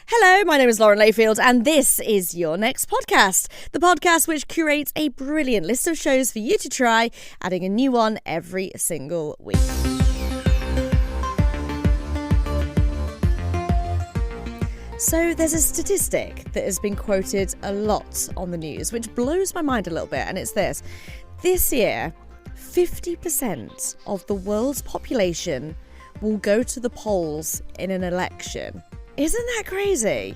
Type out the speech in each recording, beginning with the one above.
Hello, my name is Lauren Layfield, and this is Your Next Podcast, the podcast which curates a brilliant list of shows for you to try, adding a new one every single week. So there's a statistic that has been quoted a lot on the news, which blows my mind a little bit, and it's this. This year, 50% of the world's population will go to the polls in an election. Isn't that crazy?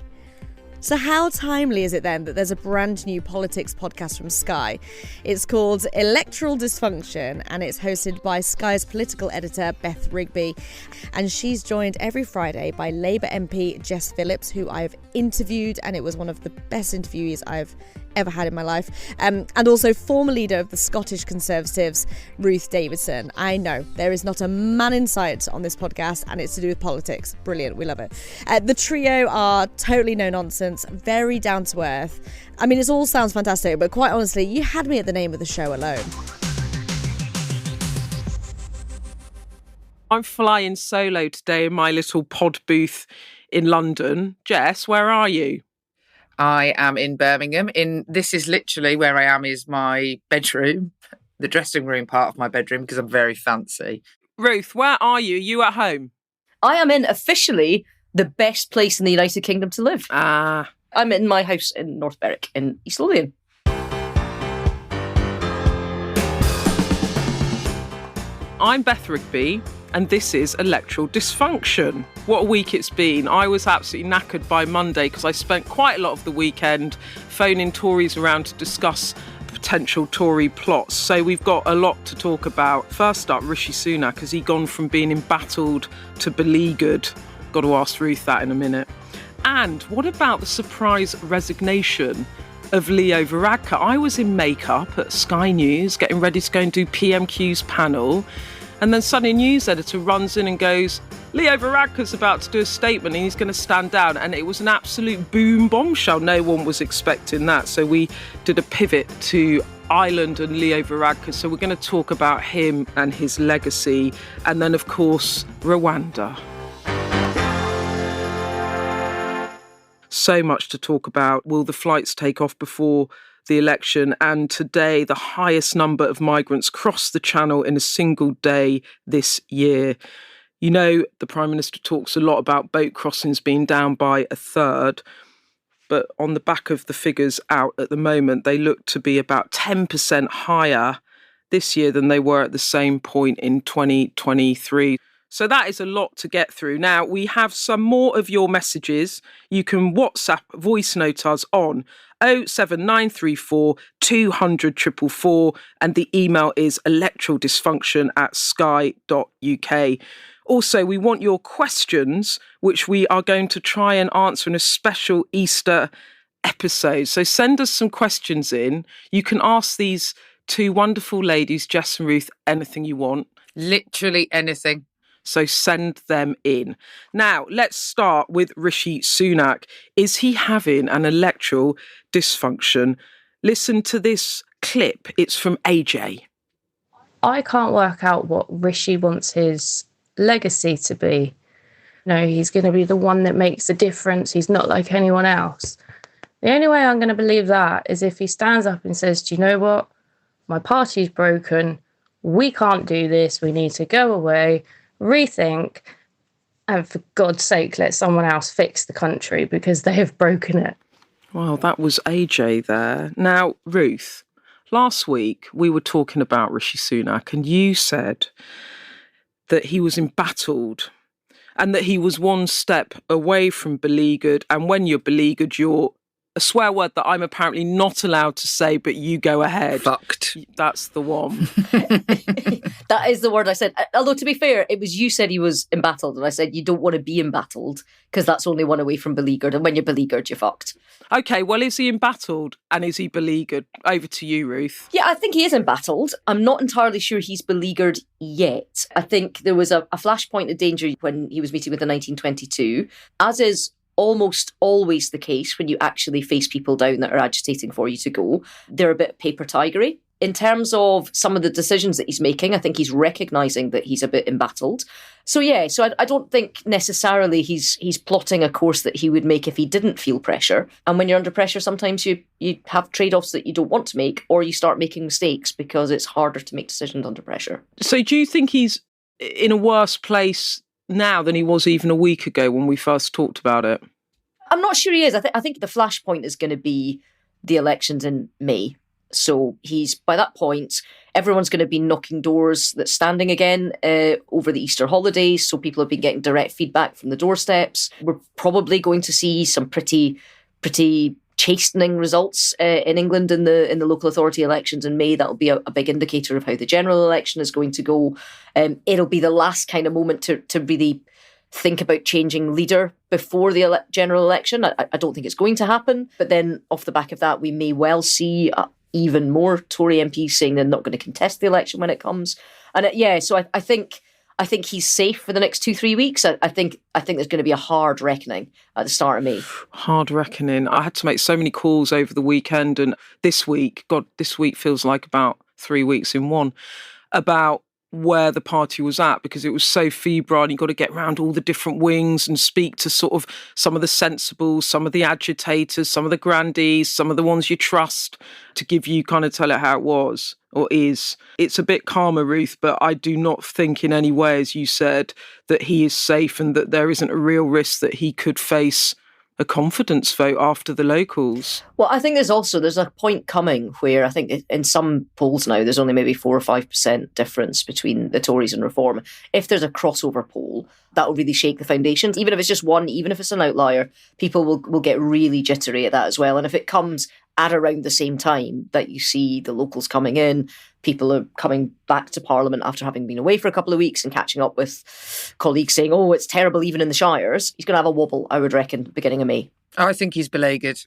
So how timely is it then that there's a brand new politics podcast from Sky? It's called Electoral Dysfunction, and it's hosted by Sky's political editor, Beth Rigby. And she's joined every Friday by Labour MP Jess Phillips, who I've interviewed, and it was one of the best interviewees I've ever had in my life. And also former leader of the Scottish Conservatives, Ruth Davidson. I know, there is not a man in sight on this podcast, and it's to do with politics. Brilliant, we love it. The trio are totally no nonsense, very down to earth. I mean, it all sounds fantastic, but quite honestly, you had me at the name of the show alone. I'm flying solo today in my little pod booth in London. Jess, where are you? I am in Birmingham. This is literally where I am is my bedroom, the dressing room part of my bedroom, because I'm very fancy. Ruth, where are you? Are you at home? I am in officially the best place in the United Kingdom to live. I'm in my house in North Berwick in East Lothian. I'm Beth Rigby, and this is Electoral Dysfunction. What a week it's been. I was absolutely knackered by Monday because I spent quite a lot of the weekend phoning Tories around to discuss potential Tory plots. So we've got a lot to talk about. First up, RISHI SUNAK. Has he gone from being embattled to beleaguered? Got to ask Ruth that in a minute. And what about the surprise resignation of Leo Varadkar? I was in makeup at Sky News, getting ready to go and do PMQ's panel. And then suddenly a news editor runs in and goes, Leo Varadkar's about to do a statement and he's going to stand down. And it was an absolute boom bombshell. No one was expecting that. So we did a pivot to Ireland and Leo Varadkar. So we're going to talk about him and his legacy. And then, of course, Rwanda. So much to talk about. Will the flights take off before the election? And today, the highest number of migrants crossed the Channel in a single day this year. You know, the Prime Minister talks a lot about boat crossings being down by a third. But on the back of the figures out at the moment, they look to be about 10% higher this year than they were at the same point in 2023. So that is a lot to get through. Now, we have some more of your messages. You can WhatsApp voice note us on 07934 200 444, and the email is electoraldysfunction@sky.uk. Also, we want your questions, which we are going to try and answer in a special Easter episode. So send us some questions in. You can ask these two wonderful ladies, Jess and Ruth, anything you want. Literally anything. So send them in. Now, let's start with RISHI SUNAK. Is he having an electoral dysfunction? Listen to this clip. It's from AJ. I can't work out what RISHI wants his legacy to be. No, he's going to be the one that makes a difference. He's not like anyone else. The only way I'm going to believe that is if he stands up and says, do you know what? My party's broken. We can't do this. We need to go away, rethink, and for God's sake, let someone else fix the country because they have broken it. Well, that was AJ there. Now, Ruth, last week we were talking about RISHI SUNAK and you said that he was embattled and that he was one step away from beleaguered. And when you're beleaguered, you're a swear word that I'm apparently not allowed to say, but you go ahead. Fucked. That's the one. That is the word I said. Although, to be fair, it was you said he was embattled, and I said you don't want to be embattled because that's only one away from beleaguered, and when you're beleaguered, you're fucked. Okay, well, is he embattled and is he beleaguered? Over to you, Ruth. Yeah, I think he is embattled. I'm not entirely sure he's beleaguered yet. I think there was a flashpoint of danger when he was meeting with the 1922, as is almost always the case when you actually face people down that are agitating for you to go. They're a bit paper tigery. in terms of some of the decisions that he's making, I think he's recognising that he's a bit embattled. So I don't think necessarily he's plotting a course that he would make if he didn't feel pressure. And when you're under pressure, sometimes you have trade-offs that you don't want to make, or you start making mistakes because it's harder to make decisions under pressure. So do you think he's in a worse place now than he was even a week ago when we first talked about it? I'm not sure he is. I think the flashpoint is going to be the elections in May. So by that point, everyone's going to be knocking doors that's standing again over the Easter holidays. So people have been getting direct feedback from the doorsteps. We're probably going to see some pretty chastening results in England in the local authority elections in May. That'll be a big indicator of how the general election is going to go. It'll be the last kind of moment to really think about changing leader before the general election. I don't think it's going to happen. But then off the back of that, we may well see even more Tory MPs saying they're not going to contest the election when it comes. And so I think he's safe for the next 2-3 weeks. I think there's going to be a hard reckoning at the start of May. Hard reckoning. I had to make so many calls over the weekend and this week feels like about 3 weeks in one, about where the party was at, because it was so febrile and you've got to get around all the different wings and speak to sort of some of the sensibles, some of the agitators, some of the grandees, some of the ones you trust to give you kind of tell it how it was or is. It's a bit calmer, Ruth, but I do not think in any way, as you said, that he is safe and that there isn't a real risk that he could face a confidence vote after the locals. Well, I think there's a point coming where I think in some polls now there's only maybe 4 or 5% difference between the Tories and Reform. If there's a crossover poll, that will really shake the foundations. Even if it's just one, even if it's an outlier, people will get really jittery at that as well. And if it comes at around the same time that you see the locals coming in, people are coming back to Parliament after having been away for a couple of weeks and catching up with colleagues saying, oh, it's terrible even in the shires, he's going to have a wobble, I would reckon, beginning of May. I think he's beleaguered.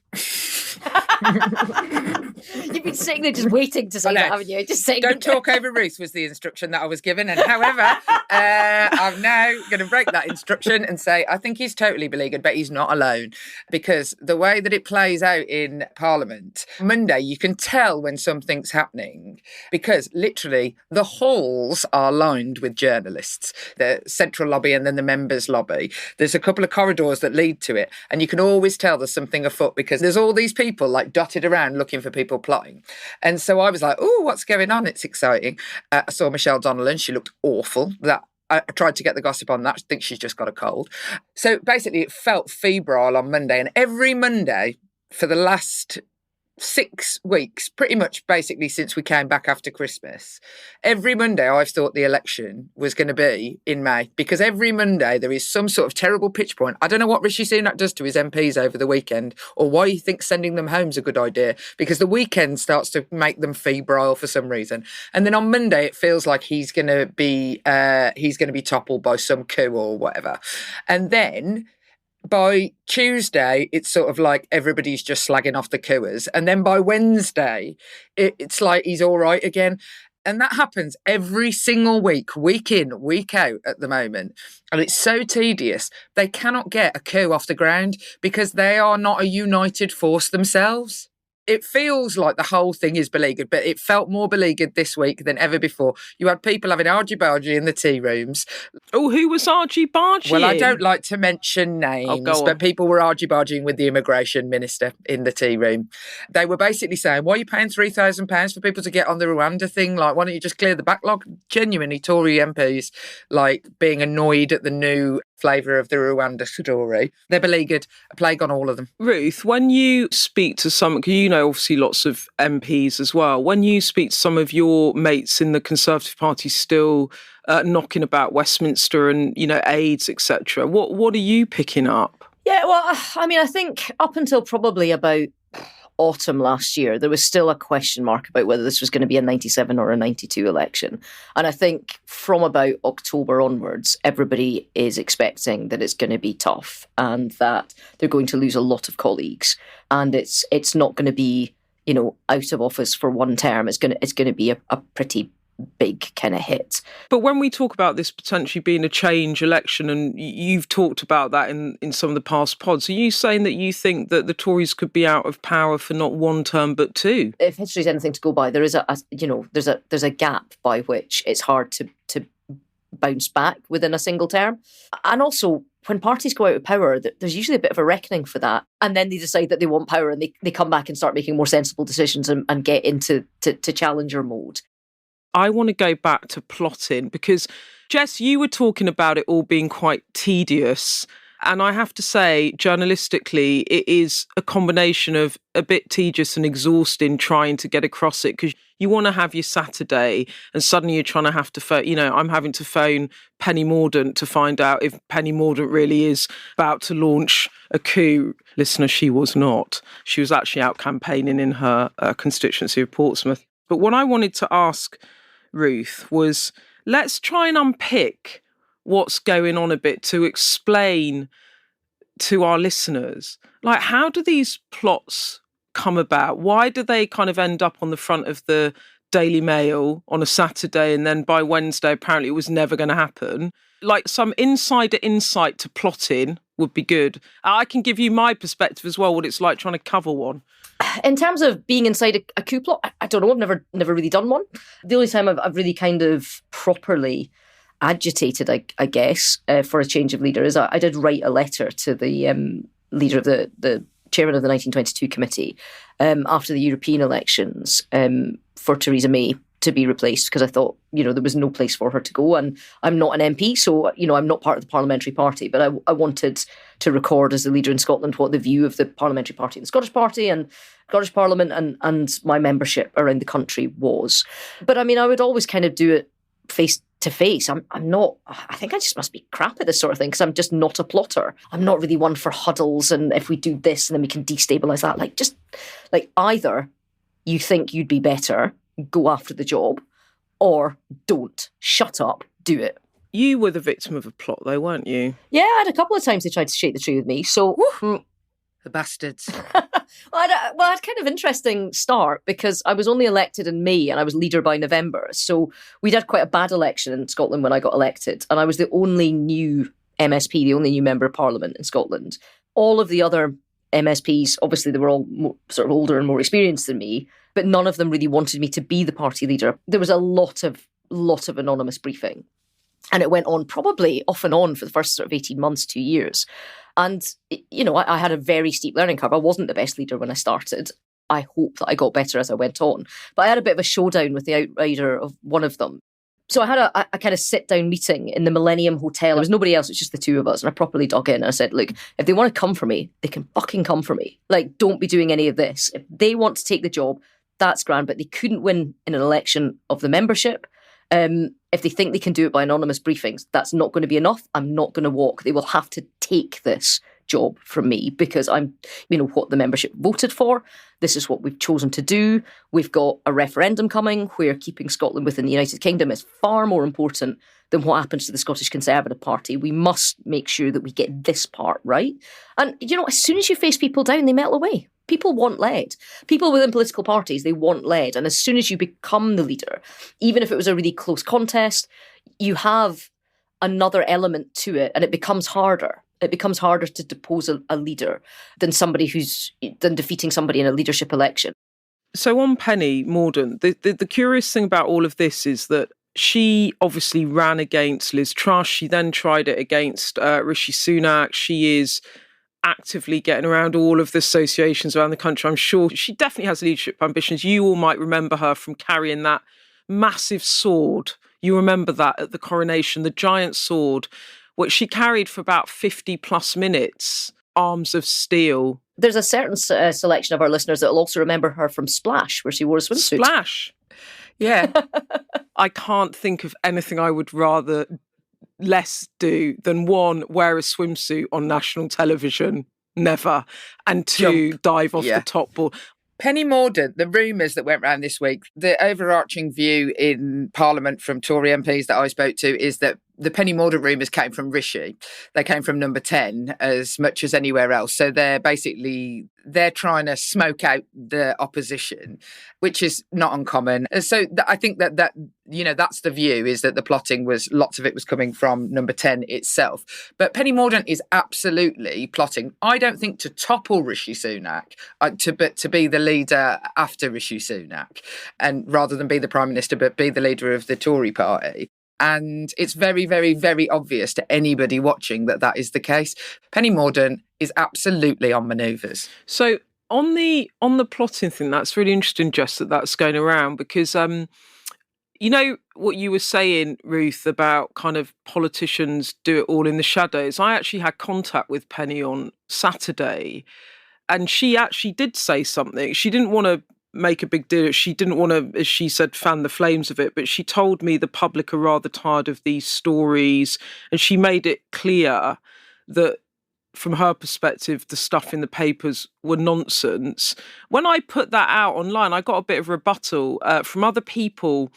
You've been sitting there just waiting to say that, haven't you? Just saying. Don't talk over Ruth was the instruction that I was given. And however, I'm now going to break that instruction and say I think he's totally beleaguered, but he's not alone. Because the way that it plays out in Parliament, Monday, you can tell when something's happening because literally the halls are lined with journalists, the central lobby and then the members' lobby. There's a couple of corridors that lead to it. And you can always tell there's something afoot because there's all these people like dotted around looking for people plotting. And so I was like, oh, what's going on? It's exciting. I saw Michelle Donnellan. She looked awful. I tried to get the gossip on that. I think she's just got a cold. So basically it felt febrile on Monday. And every Monday for the last 6 weeks, pretty much basically since we came back after Christmas, every Monday I've thought the election was going to be in May because every Monday there is some sort of terrible pitch point. I don't know what Rishi Sunak does to his MPs over the weekend or why he thinks sending them home is a good idea because the weekend starts to make them febrile for some reason. And then on Monday it feels like he's going to be toppled by some coup or whatever. And then by Tuesday, it's sort of like everybody's just slagging off the cooers. And then by Wednesday, it's like he's all right again. And that happens every single week, week in, week out at the moment. And it's so tedious. They cannot get a coup off the ground because they are not a united force themselves. It feels like the whole thing is beleaguered, but it felt more beleaguered this week than ever before. You had people having argy-bargy in the tea rooms. Oh, who was argy-bargying? Well, I don't like to mention names, but people were argy-bargying with the immigration minister in the tea room. They were basically saying, why are you paying £3,000 for people to get on the Rwanda thing? Like, why don't you just clear the backlog? Genuinely, Tory MPs, like, being annoyed at the new flavour of the Rwanda story. They're beleaguered, a plague on all of them. Ruth, when you speak to some, you know, obviously lots of MPs as well, when you speak to some of your mates in the Conservative Party still knocking about Westminster and, you know, AIDS, etc., what are you picking up? Yeah, well, I mean, I think up until probably about autumn last year, there was still a question mark about whether this was going to be a 97 or a 92 election. And I think from about October onwards, everybody is expecting that it's going to be tough and that they're going to lose a lot of colleagues. And it's not going to be, you know, out of office for one term. It's going to be a pretty big kind of hit. But when we talk about this potentially being a change election, and you've talked about that in some of the past pods, are you saying that you think that the Tories could be out of power for not one term but two? If history's anything to go by, there is there's a gap by which it's hard to bounce back within a single term. And also, when parties go out of power, there's usually a bit of a reckoning for that. And then they decide that they want power, and they come back and start making more sensible decisions and get into challenger mode. I want to go back to plotting because, Jess, you were talking about it all being quite tedious. And I have to say, journalistically, it is a combination of a bit tedious and exhausting trying to get across it, because you want to have your Saturday and suddenly you're trying to have to phone, I'm having to phone Penny Mordaunt to find out if Penny Mordaunt really is about to launch a coup. Listener, she was not. She was actually out campaigning in her constituency of Portsmouth. But what I wanted to ask Ruth was, let's try and unpick what's going on a bit to explain to our listeners, like, how do these plots come about? Why do they kind of end up on the front of the Daily Mail on a Saturday, and then by Wednesday apparently it was never going to happen? Like, some insider insight to plotting would be good. I can give you my perspective as well, what it's like trying to cover one. In terms of being inside a coup plot, I don't know. I've never really done one. The only time I've really kind of properly agitated, I guess, for a change of leader is I did write a letter to the leader of the chairman of the 1922 committee after the European elections for Theresa May to be replaced, because I thought, there was no place for her to go. And I'm not an MP, so, I'm not part of the parliamentary party, but I wanted to record as the leader in Scotland what the view of the parliamentary party, the Scottish Party and Scottish Parliament and my membership around the country was. But I would always kind of do it face to face. I think I just must be crap at this sort of thing, because I'm just not a plotter. I'm not really one for huddles, and if we do this and then we can destabilise that. Either you think you'd be better, go after the job, or don't. Shut up, do it. You were the victim of a plot though, weren't you? Yeah, I had a couple of times they tried to shake the tree with me, so... The bastards. I had kind of interesting start, because I was only elected in May and I was leader by November. So we'd had quite a bad election in Scotland when I got elected, and I was the only new MSP, the only new member of parliament in Scotland. All of the other MSPs, obviously they were all sort of older and more experienced than me, but none of them really wanted me to be the party leader. There was a lot of anonymous briefing, and it went on probably off and on for the first sort of 18 months, 2 years. And, I had a very steep learning curve. I wasn't the best leader when I started. I hope that I got better as I went on. But I had a bit of a showdown with the outrider of one of them. So I had a kind of sit-down meeting in the Millennium Hotel. There was nobody else, it was just the two of us. And I properly dug in and I said, look, if they want to come for me, they can fucking come for me. Don't be doing any of this. If they want to take the job, that's grand. But they couldn't win in an election of the membership. If they think they can do it by anonymous briefings, that's not going to be enough. I'm not going to walk. They will have to take this job from me, because I'm, what the membership voted for. This is what we've chosen to do. We've got a referendum coming where keeping Scotland within the United Kingdom is far more important than what happens to the Scottish Conservative Party. We must make sure that we get this part right. And, as soon as you face people down, they melt away. People want lead. People within political parties, they want lead. And as soon as you become the leader, even if it was a really close contest, you have another element to it, and it becomes harder. It becomes harder to depose a leader than defeating somebody in a leadership election. So on Penny Mordaunt, the curious thing about all of this is that she obviously ran against Liz Truss. She then tried it against RISHI SUNAK. She is actively getting around all of the associations around the country. I'm sure she definitely has leadership ambitions. You all might remember her from carrying that massive sword. You remember that at the coronation, the giant sword, which she carried for about 50 plus minutes, arms of steel. There's a certain selection of our listeners that will also remember her from Splash, where she wore a swimsuit. Splash? Yeah. I can't think of anything I would rather less do than, one, wear a swimsuit on national television, never, and two, dive off the top board. Penny Mordaunt, the rumours that went around this week, the overarching view in Parliament from Tory MPs that I spoke to is that the Penny Mordaunt rumours came from RISHI. They came from number 10 as much as anywhere else. So they're trying to smoke out the opposition, which is not uncommon. So I think that that's the view, is that the plotting lots of it was coming from number 10 itself. But Penny Mordaunt is absolutely plotting, I don't think to topple Rishi Sunak, but to be the leader after Rishi Sunak, and rather than be the Prime Minister, but be the leader of the Tory party. And it's very, very, very obvious to anybody watching that is the case. Penny Mordaunt is absolutely on manoeuvres. So on the plotting thing, that's really interesting, Jess, that's going around, because you know what you were saying, Ruth, about kind of politicians do it all in the shadows. I actually had contact with Penny on Saturday, and she actually did say something. She didn't want to make a big deal. She didn't want to, as she said, fan the flames of it, but she told me the public are rather tired of these stories, and she made it clear that from her perspective, the stuff in the papers were nonsense. When I put that out online, I got a bit of rebuttal from other people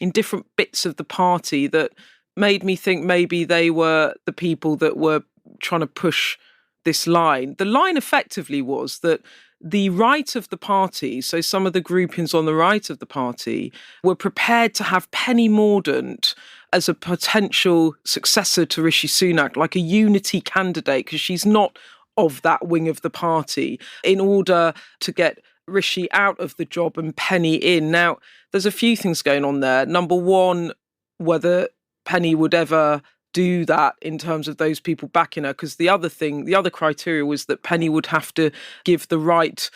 in different bits of the party that made me think maybe they were the people that were trying to push this line. The line effectively was that the right of the party, so some of the groupings on the right of the party, were prepared to have Penny Mordaunt as a potential successor to Rishi Sunak, like a unity candidate, because she's not of that wing of the party, in order to get Rishi out of the job and Penny in. Now, there's a few things going on there. Number one, whether Penny would ever do that in terms of those people backing her, because the other criteria was that Penny would have to give the right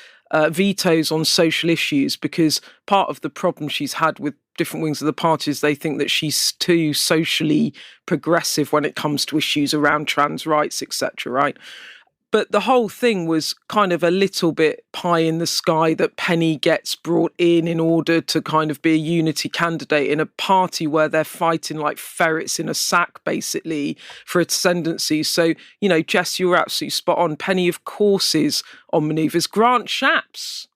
vetoes on social issues, because part of the problem she's had with different wings of the party is they think that she's too socially progressive when it comes to issues around trans rights, etc., right? But the whole thing was kind of a little bit pie in the sky that Penny gets brought in order to kind of be a unity candidate in a party where they're fighting like ferrets in a sack, basically, for ascendancy. So, you know, Jess, you were absolutely spot on. Penny, of course, is on manoeuvres. Grant Shapps,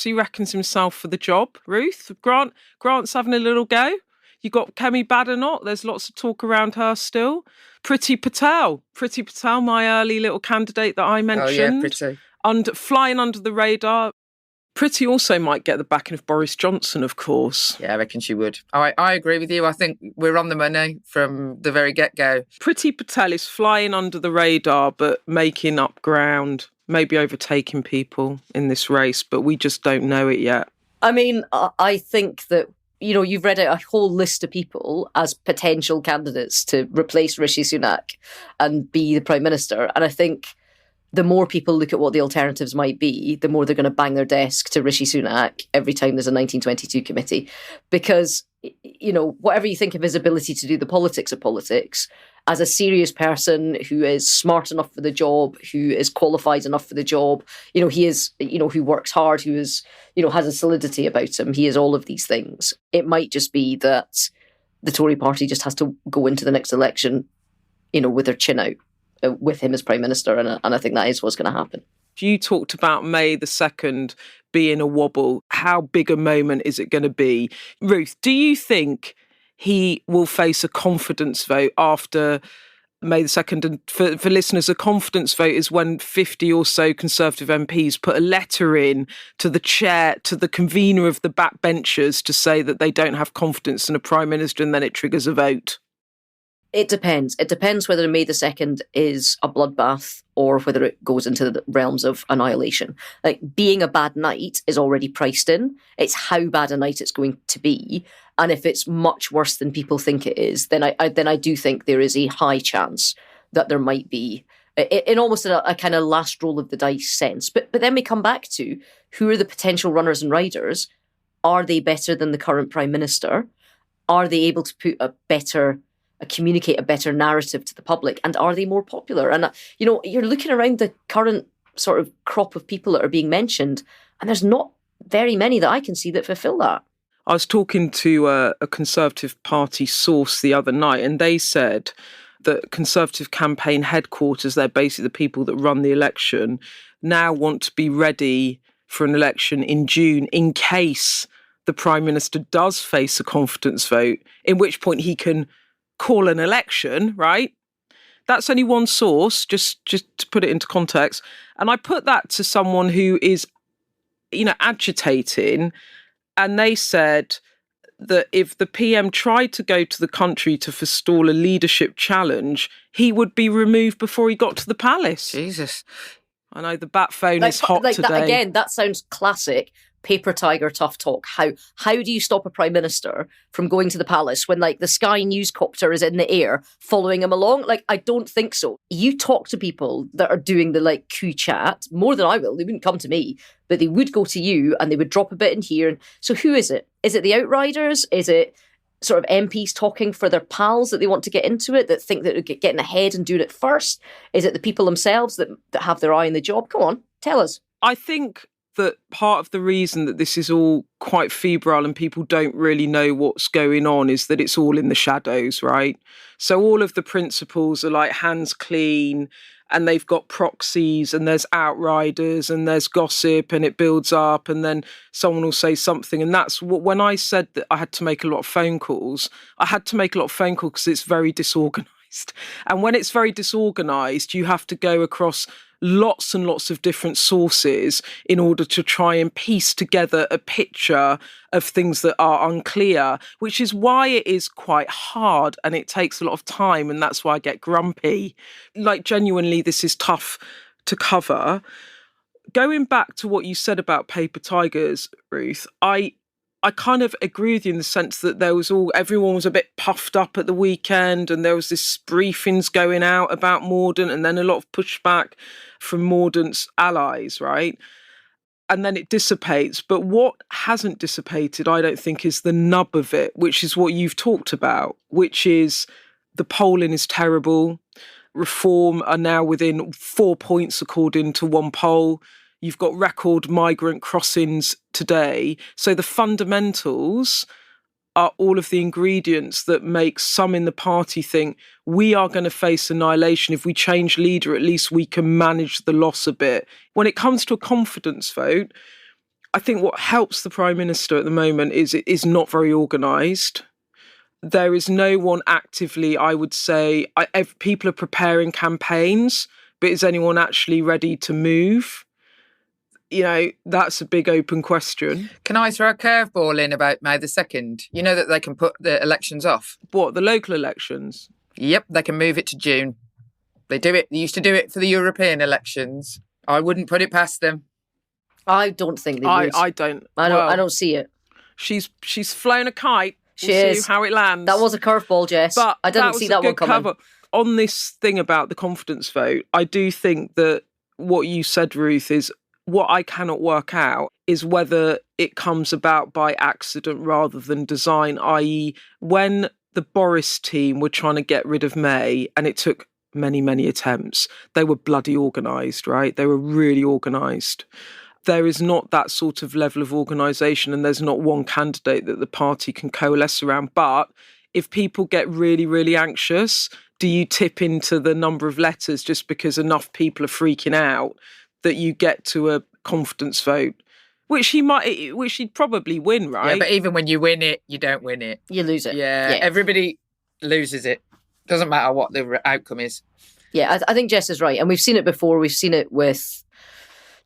he reckons himself for the job. Ruth, Grant's having a little go. You got Kemi Badenoch. There's lots of talk around her still. Priti Patel, my early little candidate that I mentioned. Oh yeah, Priti. Flying under the radar. Priti also might get the backing of Boris Johnson, of course. Yeah, I reckon she would. I agree with you. I think we're on the money from the very get-go. Priti Patel is flying under the radar, but making up ground, maybe overtaking people in this race, but we just don't know it yet. I mean, I think that, you know, you've read out a whole list of people as potential candidates to replace Rishi Sunak and be the Prime Minister. And I think the more people look at what the alternatives might be, the more they're going to bang their desk to Rishi Sunak every time there's a 1922 committee. Because, you know, whatever you think of his ability to do the politics of politics, as a serious person who is smart enough for the job, who is qualified enough for the job, you know, he is, you know, who works hard, who is, you know, has a solidity about him. He is all of these things. It might just be that the Tory party just has to go into the next election, you know, with their chin out, with him as Prime Minister. And I think that is what's going to happen. You talked about May the 2nd being a wobble. How big a moment is it going to be? Ruth, do you think he will face a confidence vote after May the 2nd? And for listeners, a confidence vote is when 50 or so Conservative MPs put a letter in to the chair, to the convener of the backbenchers, to say that they don't have confidence in a Prime Minister, and then it triggers a vote. It depends. It depends whether May the 2nd is a bloodbath or whether it goes into the realms of annihilation. Like, being a bad night is already priced in. It's how bad a night it's going to be. And if it's much worse than people think it is, then I do think there is a high chance that there might be, in almost a kind of last roll of the dice sense. But then we come back to, who are the potential runners and riders? Are they better than the current Prime Minister? Are they able to communicate a better narrative to the public? And are they more popular? And, you know, you're looking around the current sort of crop of people that are being mentioned, and there's not very many that I can see that fulfill that. I was talking to a Conservative Party source the other night, and they said that Conservative campaign headquarters, they're basically the people that run the election, now want to be ready for an election in June in case the Prime Minister does face a confidence vote, in which point he can call an election, right? That's only one source, just to put it into context. And I put that to someone who is, agitating, and they said that if the PM tried to go to the country to forestall a leadership challenge, he would be removed before he got to the palace. Jesus. I know the bat phone is hot today. That, again, that sounds classic paper tiger tough talk. How do you stop a prime minister from going to the palace when the Sky News copter is in the air following him along? I don't think so. You talk to people that are doing the coup chat more than I will. They wouldn't come to me, but they would go to you and they would drop a bit in here. So who is it? Is it the outriders? Is it sort of MPs talking for their pals that they want to get into it, that think that they're getting ahead and doing it first? Is it the people themselves that have their eye on the job? Come on, tell us. I think that part of the reason that this is all quite febrile and people don't really know what's going on is that it's all in the shadows, right? So all of the principals are hands clean, and they've got proxies, and there's outriders, and there's gossip, and it builds up, and then someone will say something. And that's what, when I said that I had to make a lot of phone calls, I had to make a lot of phone calls because it's very disorganised. And when it's very disorganised, you have to go across lots and lots of different sources in order to try and piece together a picture of things that are unclear, which is why it is quite hard and it takes a lot of time, and that's why I get grumpy. Genuinely, this is tough to cover. Going back to what you said about paper tigers, Ruth, I kind of agree with you in the sense that everyone was a bit puffed up at the weekend, and there was this briefings going out about Mordaunt, and then a lot of pushback from Mordaunt's allies, right? And then it dissipates. But what hasn't dissipated, I don't think, is the nub of it, which is what you've talked about, which is the polling is terrible. Reform are now within 4 points according to one poll. You've got record migrant crossings today. So the fundamentals are all of the ingredients that make some in the party think we are going to face annihilation. If we change leader, at least we can manage the loss a bit. When it comes to a confidence vote, I think what helps the Prime Minister at the moment is it is not very organised. There is no one actively, I would say, people are preparing campaigns, but is anyone actually ready to move? That's a big open question. Can I throw a curveball in about May the 2nd? You know that they can put the elections off? What, the local elections? Yep, they can move it to June. They do it. They used to do it for the European elections. I wouldn't put it past them. I don't think they would. I don't. I don't see it. She's flown a kite. She is. See how it lands. That was a curveball, Jess. But I didn't see that one coming. Cover. On this thing about the confidence vote, I do think that what you said, Ruth, is what I cannot work out is whether it comes about by accident rather than design, i.e. when the Boris team were trying to get rid of May, and it took many, many attempts, they were bloody organised, right? They were really organised. There is not that sort of level of organisation, and there's not one candidate that the party can coalesce around. But if people get really, really anxious, do you tip into the number of letters just because enough people are freaking out that you get to a confidence vote, which he'd probably win, right? Yeah, but even when you win it, you don't win it. You lose it. Yeah. Everybody loses it. Doesn't matter what the outcome is. Yeah, I think Jess is right. And we've seen it before. We've seen it with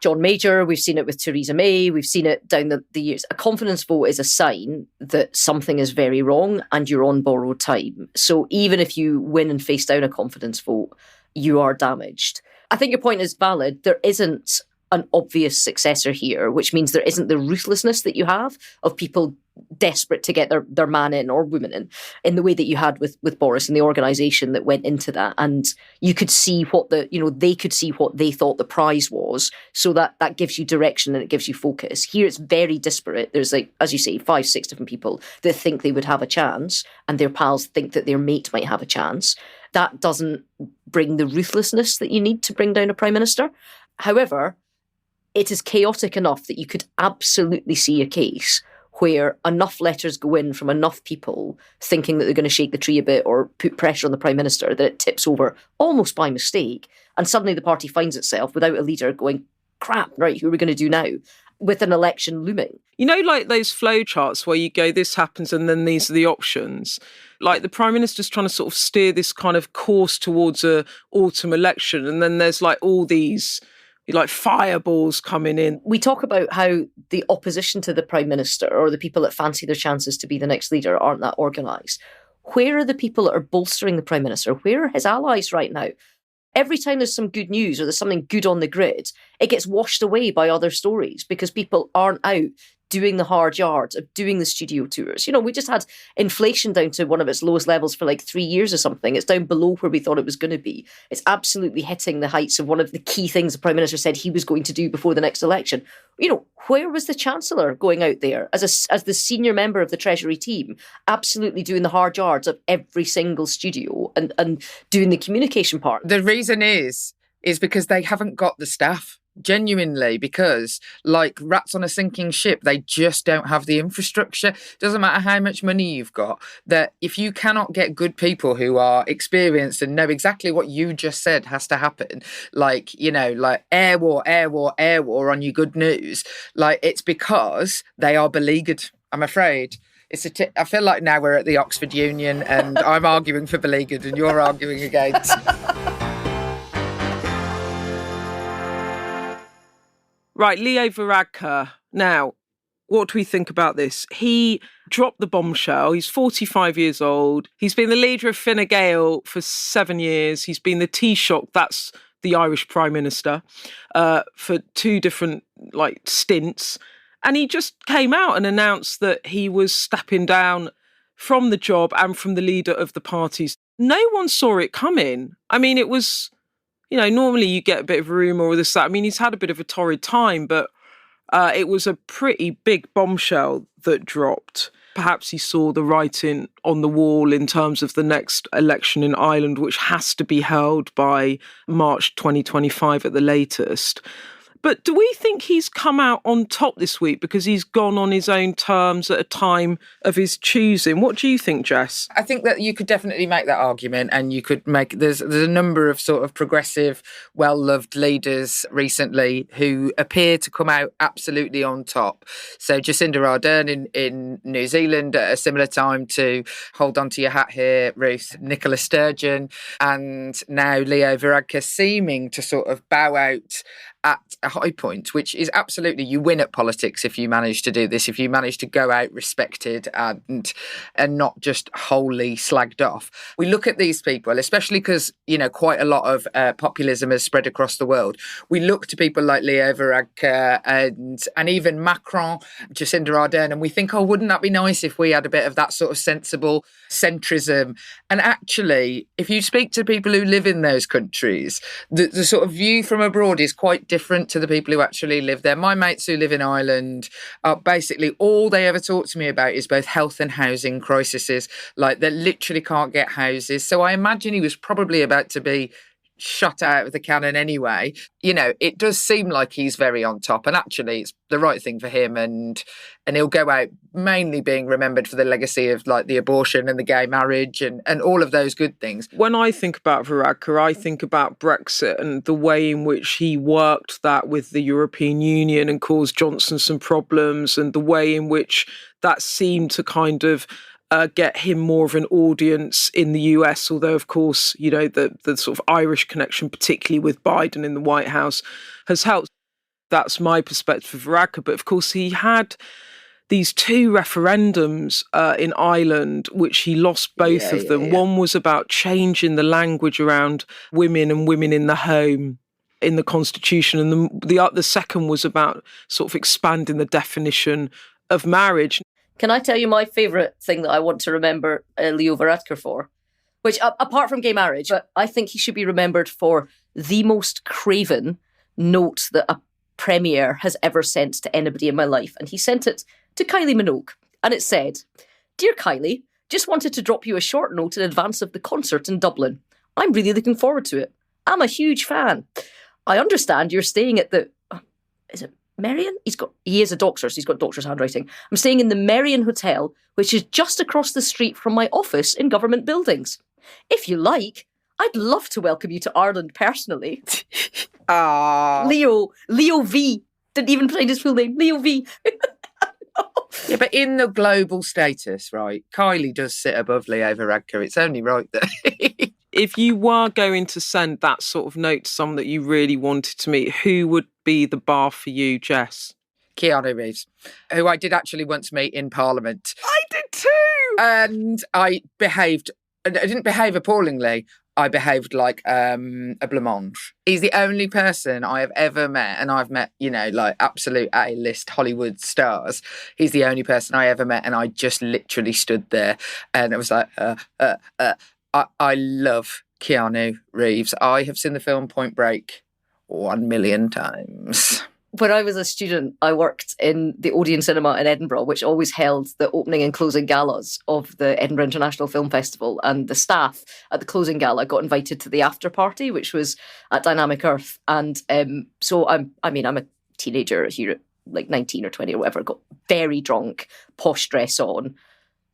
John Major. We've seen it with Theresa May. We've seen it down the years. A confidence vote is a sign that something is very wrong and you're on borrowed time. So even if you win and face down a confidence vote, you are damaged. I think your point is valid. There isn't an obvious successor here, which means there isn't the ruthlessness that you have of people desperate to get their man in or woman in the way that you had with Boris and the organisation that went into that. And you could see they could see what they thought the prize was. So that gives you direction and it gives you focus. Here it's very disparate. There's as you say, 5-6 different people that think they would have a chance and their pals think that their mate might have a chance. That doesn't bring the ruthlessness that you need to bring down a Prime Minister. However, it is chaotic enough that you could absolutely see a case where enough letters go in from enough people thinking that they're going to shake the tree a bit or put pressure on the Prime Minister that it tips over almost by mistake. And suddenly the party finds itself without a leader going, crap, right, who are we going to do now? with an election looming. You know, like those flow charts where you go, this happens and then these are the options. Like the Prime Minister's trying to sort of steer this kind of course towards a autumn election. And then there's like all these like fireballs coming in. We talk about how the opposition to the Prime Minister, or the people that fancy their chances to be the next leader, aren't that organised. Where are the people that are bolstering the Prime Minister? Where are his allies right now? Every time there's some good news or there's something good on the grid, it gets washed away by other stories because people aren't out doing the hard yards of doing the studio tours. You know, we just had inflation down to one of its lowest levels for like 3 years or something. It's down below where we thought it was going to be. It's absolutely hitting the heights of one of the key things the Prime Minister said he was going to do before the next election. You know, where was the Chancellor going out there as the senior member of the Treasury team, absolutely doing the hard yards of every single studio and doing the communication part? The reason is because they haven't got the staff. Genuinely, because like rats on a sinking ship, they just don't have the infrastructure. Doesn't matter how much money you've got, that if you cannot get good people who are experienced and know exactly what you just said has to happen, like, you know, like air war on your good news, like it's because they are beleaguered, I'm afraid. I feel like now we're at the Oxford Union and I'm arguing for beleaguered and you're arguing against. Right, Leo Varadkar. Now, what do we think about this? He dropped the bombshell. He's 45 years old. He's been the leader of Fine Gael for 7 years. He's been the Taoiseach, that's the Irish Prime Minister, for 2 different stints. And he just came out and announced that he was stepping down from the job and from the leader of the parties. No one saw it coming. I mean, it was... You know, normally you get a bit of rumour or this, that. I mean, he's had a bit of a torrid time, but it was a pretty big bombshell that dropped. Perhaps he saw the writing on the wall in terms of the next election in Ireland, which has to be held by March 2025 at the latest. But do we think he's come out on top this week because he's gone on his own terms at a time of his choosing? What do you think, Jess? I think that you could definitely make that argument, and you could make there's a number of sort of progressive, well-loved leaders recently who appear to come out absolutely on top. So Jacinda Ardern in New Zealand at a similar time to, hold on to your hat here, Ruth, Nicola Sturgeon, and now Leo Varadkar seeming to sort of bow out at a high point, which is absolutely, you win at politics if you manage to do this, if you manage to go out respected and not just wholly slagged off. We look at these people, especially because, you know, quite a lot of populism has spread across the world. We look to people like Leo Varadkar and even Macron, Jacinda Ardern, and we think, oh, wouldn't that be nice if we had a bit of that sort of sensible centrism? And actually, if you speak to people who live in those countries, the sort of view from abroad is quite different to the people who actually live there. My mates who live in Ireland, basically all they ever talk to me about is both health and housing crises. Like, they literally can't get houses. So I imagine he was probably about to be shot out of the cannon anyway. You know, it does seem like he's very on top, and actually it's the right thing for him, and he'll go out mainly being remembered for the legacy of like the abortion and the gay marriage and all of those good things. When I think about Varadkar, I think about Brexit and the way in which he worked that with the European Union and caused Johnson some problems, and the way in which that seemed to kind of get him more of an audience in the US, although, of course, you know, the sort of Irish connection, particularly with Biden in the White House, has helped. That's my perspective of Varadkar. But, of course, he had these 2 referendums in Ireland, which he lost both of them. One was about changing the language around women and women in the home in the Constitution, and the second was about sort of expanding the definition of marriage. Can I tell you my favourite thing that I want to remember Leo Varadkar for? Which, apart from gay marriage, but I think he should be remembered for the most craven note that a premier has ever sent to anybody in my life. And he sent it to Kylie Minogue. And it said, "Dear Kylie, just wanted to drop you a short note in advance of the concert in Dublin. I'm really looking forward to it. I'm a huge fan. I understand you're staying at the... is it Merrion? He is a doctor, so he's got doctor's handwriting. I'm staying in the Merrion Hotel, which is just across the street from my office in government buildings. If you like, I'd love to welcome you to Ireland personally." Ah, Leo V. Didn't even find his full name, Leo V. Yeah, but in the global status, right, Kylie does sit above Leo Varadkar. It's only right that... If you were going to send that sort of note to someone that you really wanted to meet, who would be the bar for you, Jess? Keanu Reeves, who I did actually once meet in Parliament. I did too! And I didn't behave appallingly. I behaved like a blancmange. He's the only person I have ever met, and I've met, like absolute A-list Hollywood stars. He's the only person I ever met, and I just literally stood there, and it was like, I love Keanu Reeves. I have seen the film Point Break 1 million times. When I was a student, I worked in the Odeon Cinema in Edinburgh, which always held the opening and closing galas of the Edinburgh International Film Festival. And the staff at the closing gala got invited to the after party, which was at Dynamic Earth. And so I'm a teenager here at like 19 or 20 or whatever, got very drunk, posh dress on,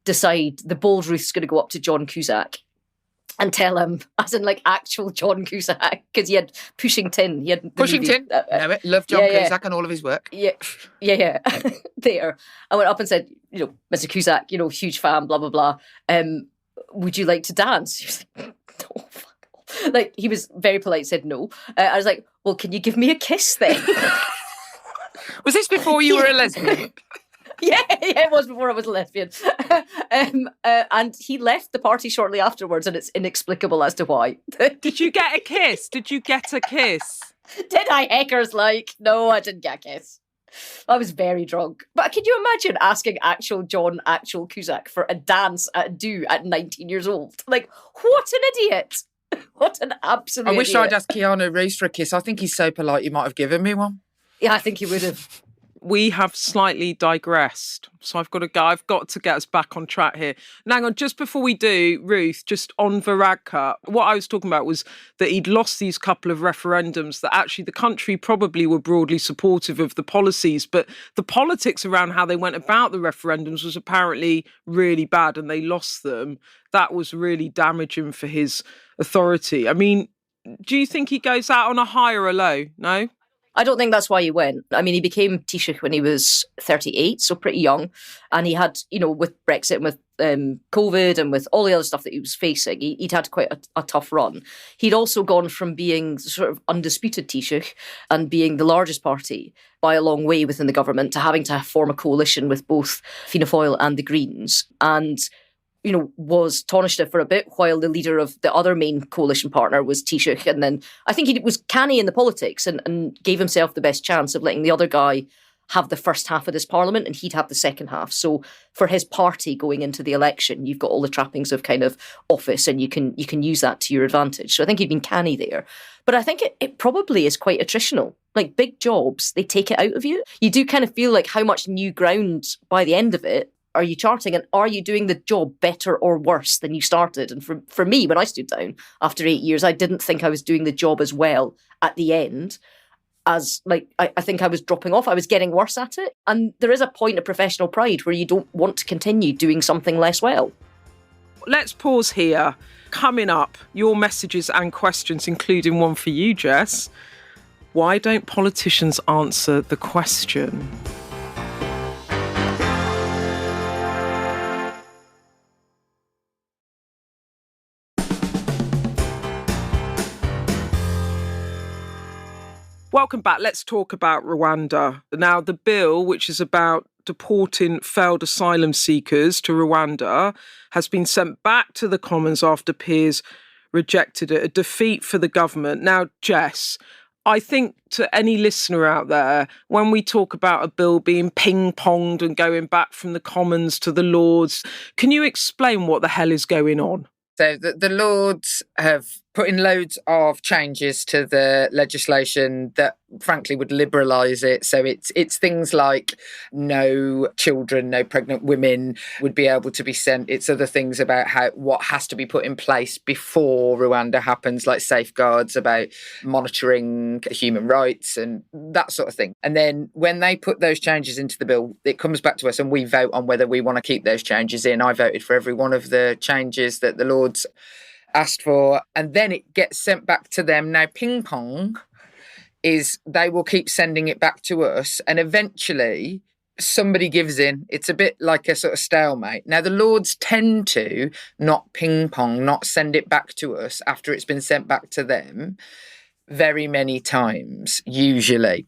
decide the bold Ruth's going to go up to John Cusack and tell him, as in like actual John Cusack, because he had Pushing Tin. He had Pushing Tin. Know it. Love John Cusack and all of his work. Yeah. There. I went up and said, Mr. Cusack, huge fan, blah, blah, blah. Would you like to dance? He was like, no, fuck off. Like, he was very polite, said no. I was like, well, can you give me a kiss then? Was this before you were a lesbian? Yeah, it was before I was a lesbian. And he left the party shortly afterwards, and it's inexplicable as to why. Did you get a kiss? Did I, Heckers? No, I didn't get a kiss. I was very drunk. But can you imagine asking actual Cusack for a dance at do at 19 years old? Like, what an idiot. What an absolute I wish idiot. I'd asked Keanu Reeves for a kiss. I think he's so polite, he might have given me one. Yeah, I think he would have. We have slightly digressed, so I've got to get us back on track here. Now, hang on, just before we do, Ruth, just on Varadkar, what I was talking about was that he'd lost these couple of referendums that actually the country probably were broadly supportive of the policies, but the politics around how they went about the referendums was apparently really bad, and they lost them. That was really damaging for his authority. I mean, do you think he goes out on a high or a low? No? I don't think that's why he went. I mean, he became Taoiseach when he was 38, so pretty young. And he had, with Brexit and with COVID and with all the other stuff that he was facing, he'd had quite a tough run. He'd also gone from being sort of undisputed Taoiseach and being the largest party by a long way within the government to having to form a coalition with both Fianna Fáil and the Greens. And was Taoiseach for a bit while the leader of the other main coalition partner was Taoiseach. And then I think he was canny in the politics and gave himself the best chance of letting the other guy have the first half of this parliament and he'd have the second half. So for his party going into the election, you've got all the trappings of kind of office and you can use that to your advantage. So I think he'd been canny there. But I think it probably is quite attritional. Like big jobs, they take it out of you. You do kind of feel like how much new ground by the end of it are you charting, and are you doing the job better or worse than you started? And for me, when I stood down after 8 years, I didn't think I was doing the job as well at the end as I think I was dropping off. I was getting worse at it. And there is a point of professional pride where you don't want to continue doing something less well. Let's pause here. Coming up, your messages and questions, including one for you, Jess. Why don't politicians answer the question? Welcome back. Let's talk about Rwanda. Now, the bill, which is about deporting failed asylum seekers to Rwanda, has been sent back to the Commons after peers rejected it, a defeat for the government. Now, Jess, I think to any listener out there, when we talk about a bill being ping-ponged and going back from the Commons to the Lords, can you explain what the hell is going on? So the Lords have put in loads of changes to the legislation that frankly would liberalise it. So it's things like no children, no pregnant women would be able to be sent. It's other things about what has to be put in place before Rwanda happens, like safeguards about monitoring human rights and that sort of thing. And then when they put those changes into the bill, it comes back to us and we vote on whether we want to keep those changes in. I voted for every one of the changes that the Lords asked for, and then it gets sent back to them. Now, ping pong is they will keep sending it back to us, and eventually somebody gives in. It's a bit like a sort of stalemate. Now, the Lords tend to not ping pong, not send it back to us after it's been sent back to them very many times, usually.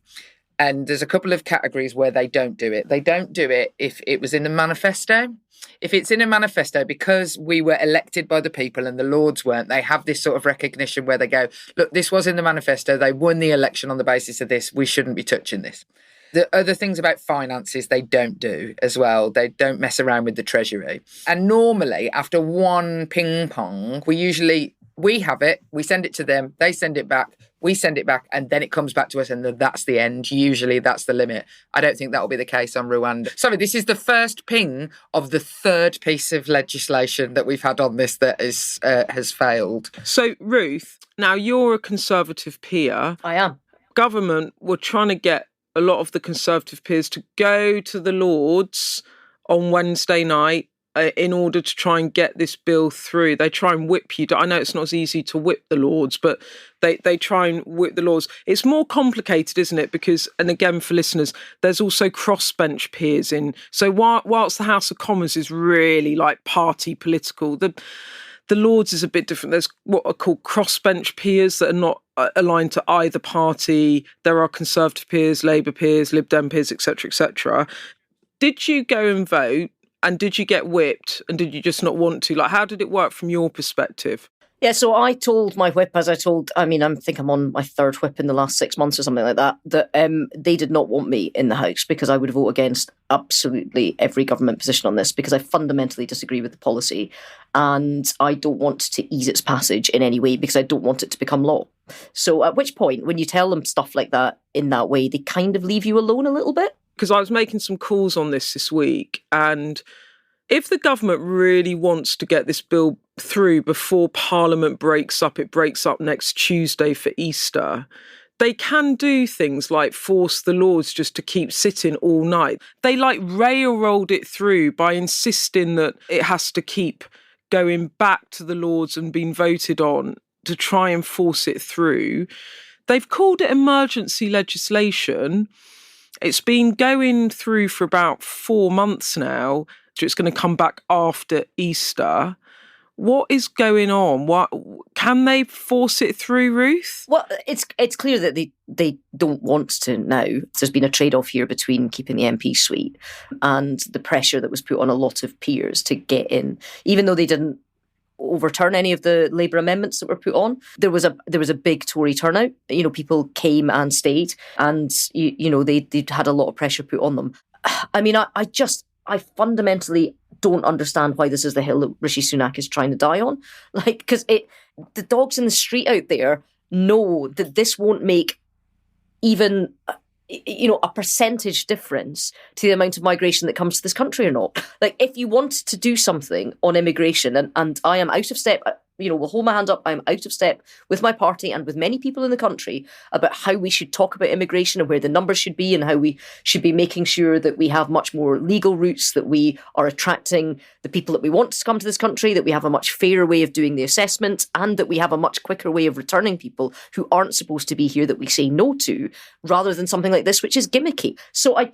And there's a couple of categories where they don't do it. They don't do it if it was in the manifesto. If it's in a manifesto, because we were elected by the people and the Lords weren't, they have this sort of recognition where they go, look, this was in the manifesto. They won the election on the basis of this. We shouldn't be touching this. The other things about finances, they don't do as well. They don't mess around with the Treasury. And normally, after one ping pong, we have it, we send it to them, they send it back, we send it back, and then it comes back to us, and that's the end. Usually that's the limit. I don't think that will be the case on Rwanda. Sorry, this is the first ping of the third piece of legislation that we've had on this that has failed. So, Ruth, now you're a Conservative peer. I am. Government were trying to get a lot of the Conservative peers to go to the Lords on Wednesday night in order to try and get this bill through. They try and whip you. I know it's not as easy to whip the Lords, but they try and whip the Lords. It's more complicated, isn't it? Because, and again, for listeners, there's also crossbench peers in. So whilst the House of Commons is really like party political, the Lords is a bit different. There's what are called crossbench peers that are not aligned to either party. There are Conservative peers, Labour peers, Lib Dem peers, etc., etc. Did you go and vote? And did you get whipped? And did you just not want to? Like, how did it work from your perspective? Yeah, so I told my whip, I think I'm on my third whip in the last 6 months or something like that they did not want me in the House because I would vote against absolutely every government position on this because I fundamentally disagree with the policy and I don't want to ease its passage in any way because I don't want it to become law. So at which point, when you tell them stuff like that in that way, they kind of leave you alone a little bit. Because I was making some calls on this week, and if the government really wants to get this bill through before Parliament breaks up, it breaks up next Tuesday for Easter, they can do things like force the Lords just to keep sitting all night. They railroad it through by insisting that it has to keep going back to the Lords and being voted on to try and force it through. They've called it emergency legislation. It's been going through for about 4 months now. So it's going to come back after Easter. What is going on? What can they force it through, Ruth? Well, it's clear that they don't want to now. There's been a trade-off here between keeping the MP suite and the pressure that was put on a lot of peers to get in, even though they didn't overturn any of the Labour amendments that were put on. There was a big Tory turnout. People came and stayed, and they had a lot of pressure put on them. I mean, I fundamentally don't understand why this is the hill that Rishi Sunak is trying to die on. Because the dogs in the street out there know that this won't make even a percentage difference to the amount of migration that comes to this country or not. If you want to do something on immigration, and I am out of step, will hold my hand up, I'm out of step with my party and with many people in the country about how we should talk about immigration and where the numbers should be and how we should be making sure that we have much more legal routes, that we are attracting the people that we want to come to this country, that we have a much fairer way of doing the assessment, and that we have a much quicker way of returning people who aren't supposed to be here that we say no to, rather than something like this, which is gimmicky. So I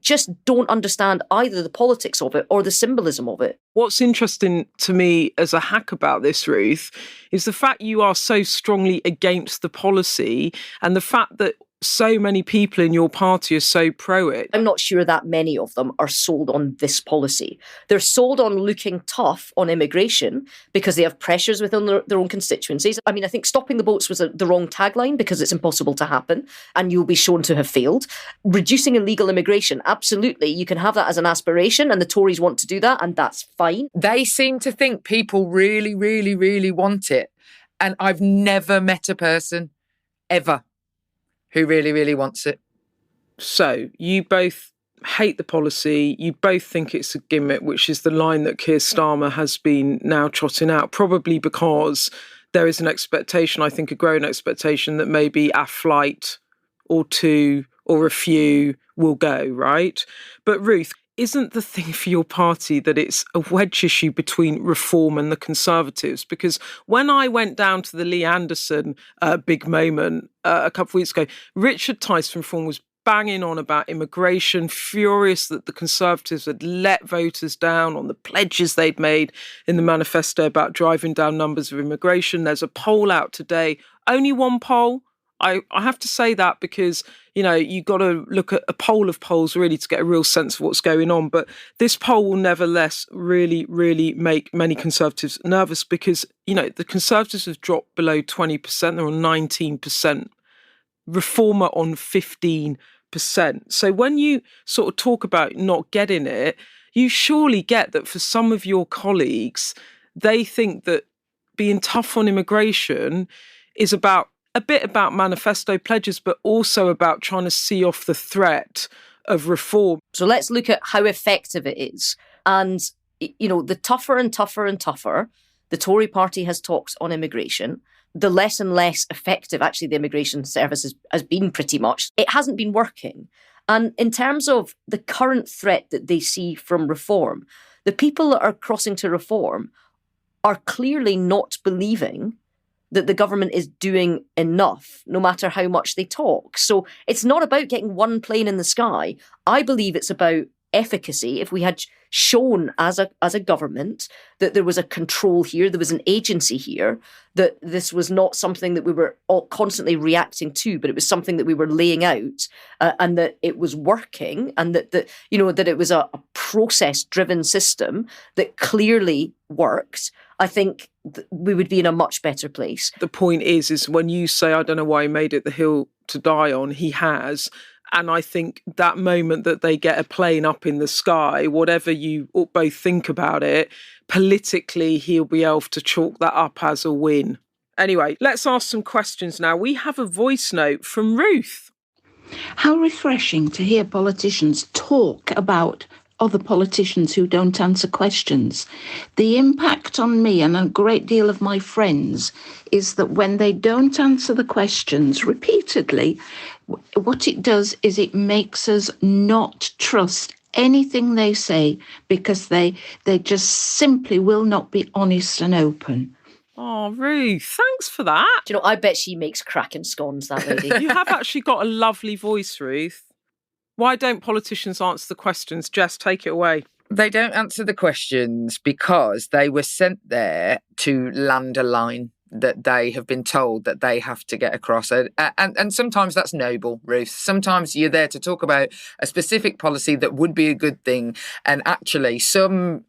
just don't understand either the politics of it or the symbolism of it. What's interesting to me as a hack about this, Ruth, is the fact you are so strongly against the policy and the fact that so many people in your party are so pro it. I'm not sure that many of them are sold on this policy. They're sold on looking tough on immigration because they have pressures within their own constituencies. I mean, I think stopping the boats was the wrong tagline because it's impossible to happen and you'll be shown to have failed. Reducing illegal immigration, absolutely. You can have that as an aspiration and the Tories want to do that and that's fine. They seem to think people really, really, really want it. And I've never met a person, ever, who really, really wants it. So you both hate the policy, you both think it's a gimmick, which is the line that Keir Starmer has been now trotting out, probably because there is an expectation, I think a growing expectation, that maybe a flight or two or a few will go, right? But Ruth, isn't the thing for your party that it's a wedge issue between Reform and the Conservatives? Because when I went down to the Lee Anderson big moment a couple of weeks ago, Richard Tice from Reform was banging on about immigration, furious that the Conservatives had let voters down on the pledges they'd made in the manifesto about driving down numbers of immigration. There's a poll out today, only one poll. I have to say that because, you know, you've got to look at a poll of polls really to get a real sense of what's going on. But this poll will nevertheless really, really make many Conservatives nervous because, you know, the Conservatives have dropped below 20%. They're on 19%. Reform are on 15%. So when you sort of talk about not getting it, you surely get that for some of your colleagues, they think that being tough on immigration is about a bit about manifesto pledges, but also about trying to see off the threat of reform. So let's look at how effective it is. And, you know, the tougher and tougher and tougher the Tory party has talked on immigration, the less and less effective actually the immigration service has been pretty much. It hasn't been working. And in terms of the current threat that they see from reform, the people that are crossing to reform are clearly not believing that the government is doing enough, no matter how much they talk. So it's not about getting one plane in the sky. I believe it's about efficacy. If we had shown as a government that there was a control here, there was an agency here, that this was not something that we were all constantly reacting to, but it was something that we were laying out, and that it was working, and that it was a process-driven system that clearly worked, I think we would be in a much better place. The point is when you say, I don't know why he made it the hill to die on, he has. And I think that moment that they get a plane up in the sky, whatever you both think about it, politically, he'll be able to chalk that up as a win. Anyway, let's ask some questions now. We have a voice note from Ruth. How refreshing to hear politicians talk about other politicians who don't answer questions. The impact on me and a great deal of my friends is that when they don't answer the questions repeatedly, what it does is it makes us not trust anything they say because they just simply will not be honest and open. Oh, Ruth, thanks for that. Do you know, I bet she makes cracking scones, that lady. You have actually got a lovely voice, Ruth. Why don't politicians answer the questions? Jess, take it away. They don't answer the questions because they were sent there to land a line that they have been told that they have to get across. And sometimes that's noble, Ruth. Sometimes you're there to talk about a specific policy that would be a good thing. And actually some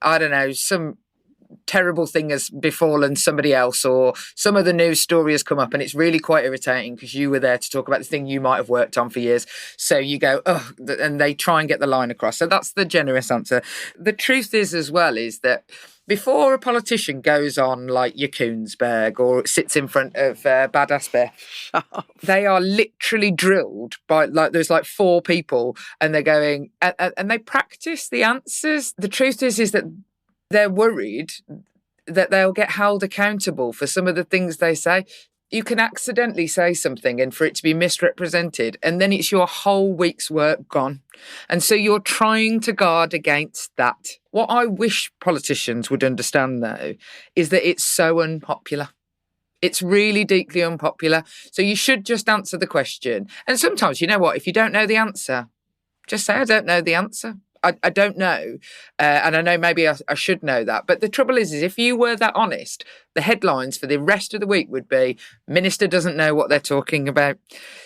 terrible thing has befallen somebody else, or some of the news story has come up, and it's really quite irritating because you were there to talk about the thing you might have worked on for years. So you go, oh, and they try and get the line across. So that's the generous answer. The truth is as well is that before a politician goes on like your Koonsberg or sits in front of Badass Beth, they are literally drilled by there's 4 people, and they're going and they practice the answers. The truth is that they're worried that they'll get held accountable for some of the things they say. You can accidentally say something and for it to be misrepresented, and then it's your whole week's work gone. And so you're trying to guard against that. What I wish politicians would understand, though, is that it's so unpopular. It's really deeply unpopular. So you should just answer the question. And sometimes, you know what, if you don't know the answer, just say, I don't know the answer. I don't know. And I know maybe I should know that. But the trouble is if you were that honest, the headlines for the rest of the week would be, Minister doesn't know what they're talking about.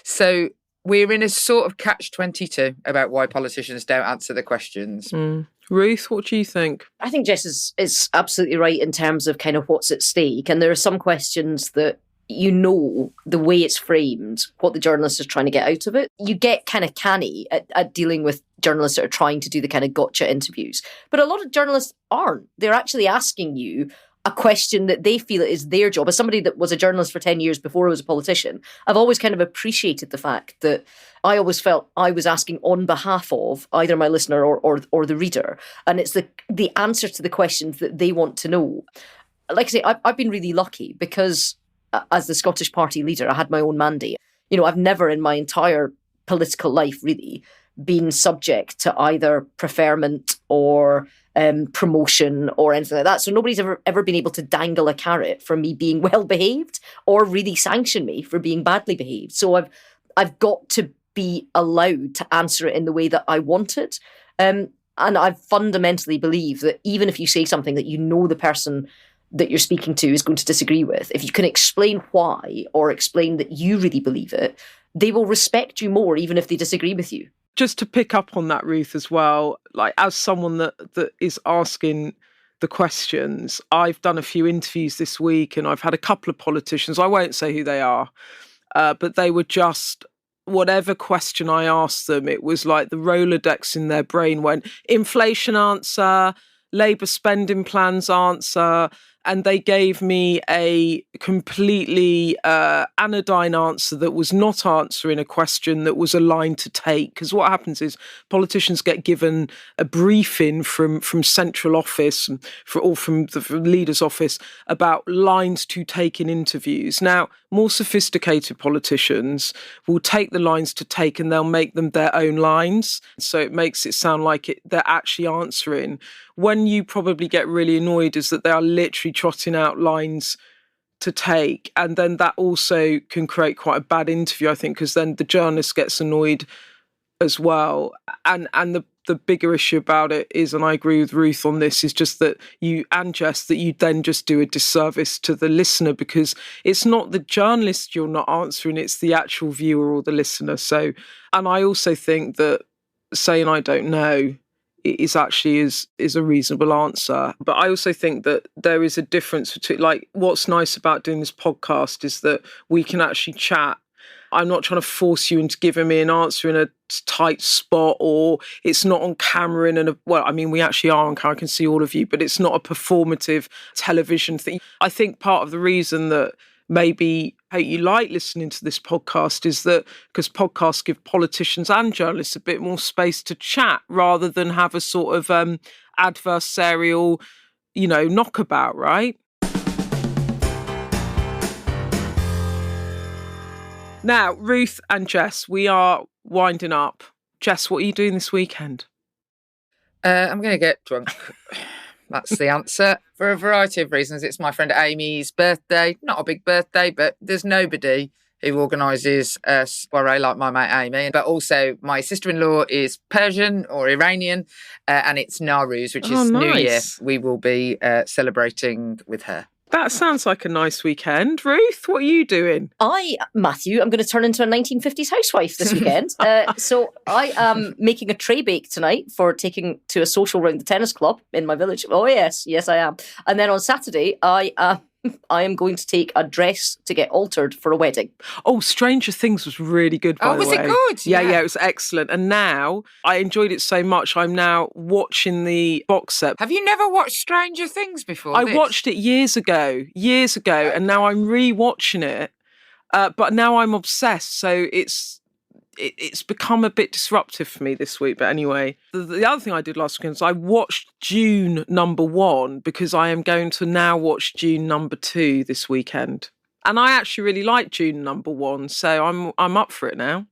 So we're in a sort of catch-22 about why politicians don't answer the questions. Ruth, what do you think? I think Jess is absolutely right in terms of kind of what's at stake. And there are some questions that, you know, the way it's framed, what the journalist is trying to get out of it. You get kind of canny at dealing with journalists that are trying to do the kind of gotcha interviews. But a lot of journalists aren't. They're actually asking you a question that they feel is their job. As somebody that was a journalist for 10 years before I was a politician, I've always kind of appreciated the fact that I always felt I was asking on behalf of either my listener or the reader. And it's the answer to the questions that they want to know. Like I say, I've been really lucky because as the Scottish Party leader, I had my own mandate. You know, I've never in my entire political life really been subject to either preferment or promotion or anything like that. So nobody's ever been able to dangle a carrot for me being well behaved or really sanction me for being badly behaved. So I've got to be allowed to answer it in the way that I want it. And I fundamentally believe that even if you say something that you know the person that you're speaking to is going to disagree with, if you can explain why or explain that you really believe it, they will respect you more even if they disagree with you. Just to pick up on that, Ruth, as well, like as someone that is asking the questions, I've done a few interviews this week and I've had a couple of politicians, I won't say who they are, but they were just, whatever question I asked them, it was like the Rolodex in their brain went, inflation answer, Labour spending plans answer, and they gave me a completely anodyne answer that was not answering a question that was a line to take. Because what happens is politicians get given a briefing from central office or from the leader's office about lines to take in interviews. Now, more sophisticated politicians will take the lines to take and they'll make them their own lines. So it makes it sound like they're actually answering. When you probably get really annoyed is that they are literally trotting out lines to take. And then that also can create quite a bad interview, I think, because then the journalist gets annoyed as well. And the bigger issue about it is, and I agree with Ruth on this, is just that you then just do a disservice to the listener, because it's not the journalist you're not answering, it's the actual viewer or the listener. So, and I also think that saying I don't know is actually is a reasonable answer. But I also think that there is a difference between, like, what's nice about doing this podcast is that we can actually chat. I'm not trying to force you into giving me an answer in a tight spot, or it's not on camera we actually are on camera, I can see all of you, but it's not a performative television thing. I think part of the reason that maybe you like listening to this podcast is that because podcasts give politicians and journalists a bit more space to chat rather than have a sort of adversarial, knockabout, right? Now, Ruth and Jess, we are winding up. Jess, what are you doing this weekend? I'm going to get drunk. That's the answer. For a variety of reasons. It's my friend Amy's birthday. Not a big birthday, but there's nobody who organises a soiree like my mate Amy. But also my sister-in-law is Persian or Iranian, and it's Nowruz, which is nice. New Year. We will be celebrating with her. That sounds like a nice weekend. Ruth, what are you doing? Matthew, I'm going to turn into a 1950s housewife this weekend. So I am making a tray bake tonight for taking to a social round the tennis club in my village. Oh, yes, I am. And then on Saturday, I am going to take a dress to get altered for a wedding. Oh, Stranger Things was really good, by the way. Oh, was it good? Yeah, it was excellent. And now, I enjoyed it so much, I'm now watching the box set. Have you never watched Stranger Things before? I watched it years ago, okay. And now I'm re-watching it. But now I'm obsessed, so it's become a bit disruptive for me this week. But anyway, the other thing I did last weekend is I watched Dune #1 because I am going to now watch Dune #2 this weekend. And I actually really like Dune #1, so I'm up for it now.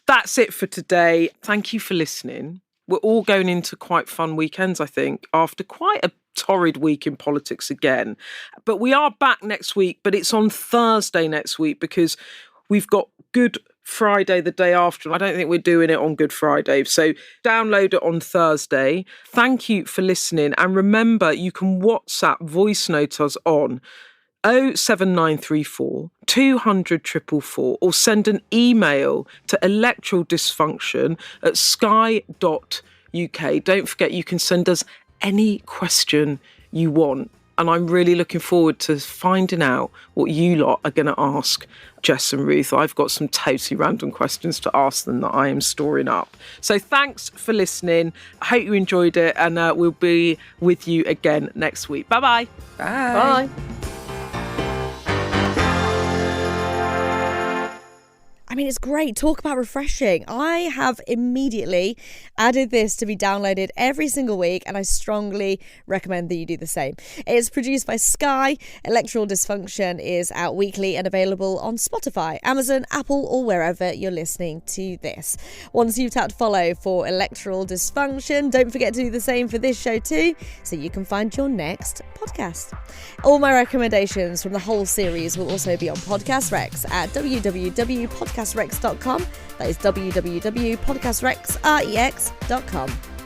That's it for today. Thank you for listening. We're all going into quite fun weekends, I think, after quite a torrid week in politics again. But we are back next week, but it's on Thursday next week because we've got Good Friday the day after. I don't think we're doing it on Good Friday. So download it on Thursday. Thank you for listening. And remember, you can WhatsApp voice note us on 07934 200 444 or send an email to electoraldysfunction@sky.uk. Don't forget, you can send us any question you want. And I'm really looking forward to finding out what you lot are going to ask Jess and Ruth. I've got some totally random questions to ask them that I am storing up. So thanks for listening. I hope you enjoyed it, and we'll be with you again next week. Bye-bye. Bye. Bye. mean, it's great. Talk about refreshing. I have immediately added this to be downloaded every single week, and I strongly recommend that you do the same. It's produced by Sky. Electoral Dysfunction is out weekly and available on Spotify, Amazon, Apple, or wherever you're listening to this. Once you've tapped follow for Electoral Dysfunction, don't forget to do the same for this show too, so you can find your next podcast. All my recommendations from the whole series will also be on Podcast Rex at www.podcastrex.com. That is www.podcastrex.com.